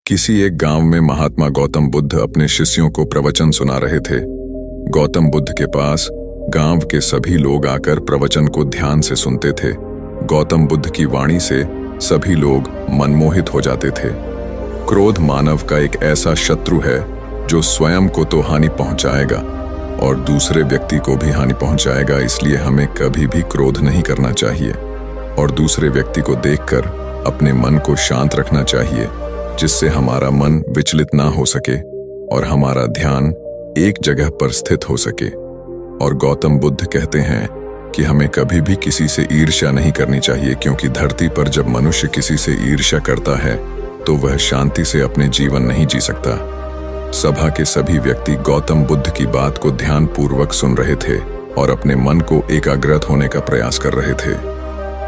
किसी एक गांव में महात्मा गौतम बुद्ध अपने शिष्यों को प्रवचन सुना रहे थे। गौतम बुद्ध के पास गांव के सभी लोग आकर प्रवचन को ध्यान से सुनते थे। गौतम बुद्ध की वाणी से सभी लोग मनमोहित हो जाते थे। क्रोध मानव का एक ऐसा शत्रु है जो स्वयं को तो हानि पहुंचाएगा और दूसरे व्यक्ति को भी हानि पहुंचाएगा। इसलिए हमें कभी भी क्रोध नहीं करना चाहिए और दूसरे व्यक्ति को देखकर अपने मन को शांत रखना चाहिए, जिससे हमारा मन विचलित ना हो सके और हमारा ध्यान एक जगह पर स्थित हो सके। और गौतम बुद्ध कहते हैं कि हमें कभी भी किसी से ईर्ष्या नहीं करनी चाहिए, क्योंकि धरती पर जब मनुष्य किसी से ईर्ष्या करता है तो वह शांति से अपने जीवन नहीं जी सकता। सभा के सभी व्यक्ति गौतम बुद्ध की बात को ध्यानपूर्वक सुन रहे थे और अपने मन को एकाग्रत होने का प्रयास कर रहे थे।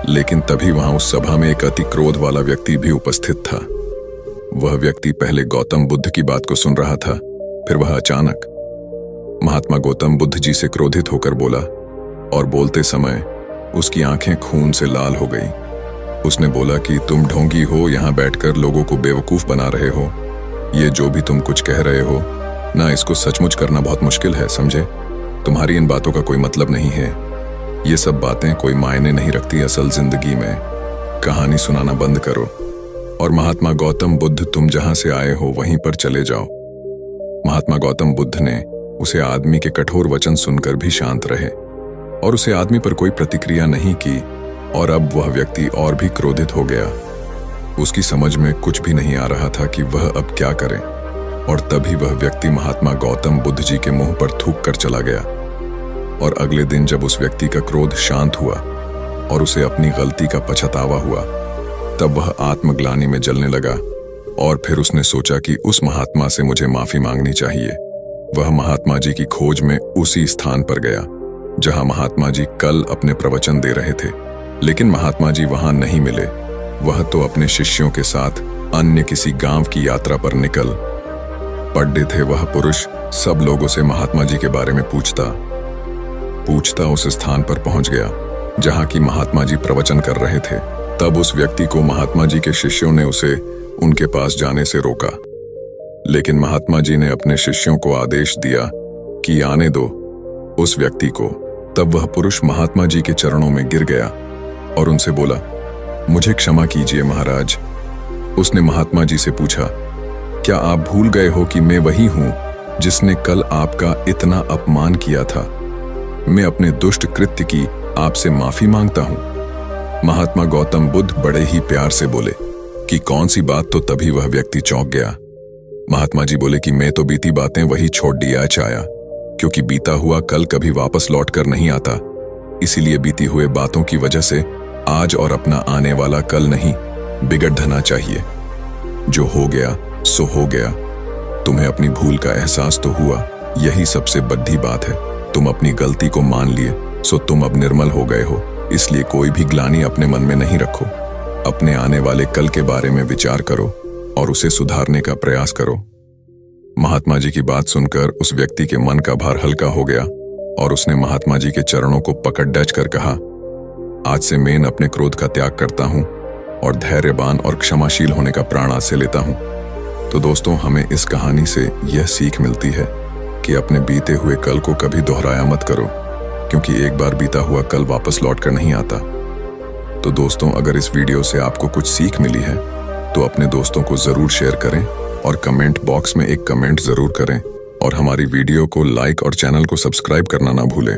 लेकिन तभी वहां उस सभा में एक अति क्रोध वाला व्यक्ति भी उपस्थित था। वह व्यक्ति पहले गौतम बुद्ध की बात को सुन रहा था, फिर वह अचानक महात्मा गौतम बुद्ध जी से क्रोधित होकर बोला और बोलते समय उसकी आंखें खून से लाल हो गई। उसने बोला कि तुम ढोंगी हो, यहाँ बैठकर लोगों को बेवकूफ बना रहे हो। ये जो भी तुम कुछ कह रहे हो ना, इसको सचमुच करना बहुत मुश्किल है, समझे? तुम्हारी इन बातों का कोई मतलब नहीं है। ये सब बातें कोई मायने नहीं रखती असल जिंदगी में। कहानी सुनाना बंद करो और महात्मा गौतम बुद्ध तुम जहां से आए हो वहीं पर चले जाओ। महात्मा गौतम बुद्ध ने उसे आदमी के कठोर वचन सुनकर भी शांत रहे और उसे आदमी पर कोई प्रतिक्रिया नहीं की। और अब वह व्यक्ति और भी क्रोधित हो गया। उसकी समझ में कुछ भी नहीं आ रहा था कि वह अब क्या करे। और तभी वह व्यक्ति महात्मा गौतम बुद्ध जी के मुंह पर थूक कर चला गया। और अगले दिन जब उस व्यक्ति का क्रोध शांत हुआ और उसे अपनी गलती का पछतावा हुआ, तब वह आत्मग्लानि में जलने लगा। और फिर उसने सोचा कि उस महात्मा से मुझे माफी मांगनी चाहिए। वह महात्मा जी की खोज में उसी स्थान पर गया जहां महात्मा जी कल अपने प्रवचन दे रहे थे, लेकिन महात्मा जी वहां नहीं मिले। वह तो अपने शिष्यों के साथ अन्य किसी गांव की यात्रा पर निकल पड़े थे। वह पुरुष सब लोगों से महात्मा जी के बारे में पूछता उस स्थान पर पहुंच गया जहां की महात्मा जी प्रवचन कर रहे थे। तब उस व्यक्ति को महात्मा जी के शिष्यों ने उसे उनके पास जाने से रोका, लेकिन महात्मा जी ने अपने शिष्यों को आदेश दिया कि आने दो उस व्यक्ति को। तब वह पुरुष महात्मा जी के चरणों में गिर गया और उनसे बोला, मुझे क्षमा कीजिए महाराज। उसने महात्मा जी से पूछा, क्या आप भूल गए हो कि मैं वही हूं जिसने कल आपका इतना अपमान किया था? मैं अपने दुष्ट कृत्य की आपसे माफी मांगता हूं। महात्मा गौतम बुद्ध बड़े ही प्यार से बोले कि कौन सी बात? तो तभी वह व्यक्ति चौंक गया। महात्मा जी बोले कि मैं तो बीती बातें वही छोड़ दिया चाया, क्योंकि बीता हुआ कल कभी वापस लौट कर नहीं आता। इसीलिए बीती हुए बातों की वजह से आज और अपना आने वाला कल नहीं बिगड़ धना चाहिए। जो हो गया सो हो गया। तुम्हें अपनी भूल का एहसास तो हुआ, यही सबसे बड़ी बात है। तुम अपनी गलती को मान लिए, सो तुम अब निर्मल हो गए हो। इसलिए कोई भी ग्लानि अपने मन में नहीं रखो। अपने आने वाले कल के बारे में विचार करो और उसे सुधारने का प्रयास करो। महात्मा जी की बात सुनकर उस व्यक्ति के मन का भार हल्का हो गया और उसने महात्मा जी के चरणों को पकड़ डच कर कहा, आज से मैं अपने क्रोध का त्याग करता हूं और धैर्यवान और क्षमाशील होने का प्रण आज से लेता हूं। तो दोस्तों, हमें इस कहानी से यह सीख मिलती है कि अपने बीते हुए कल को कभी दोहराया मत करो, क्योंकि एक बार बीता हुआ कल वापस लौट कर नहीं आता। तो दोस्तों, अगर इस वीडियो से आपको कुछ सीख मिली है तो अपने दोस्तों को जरूर शेयर करें और कमेंट बॉक्स में एक कमेंट जरूर करें और हमारी वीडियो को लाइक और चैनल को सब्सक्राइब करना ना भूलें।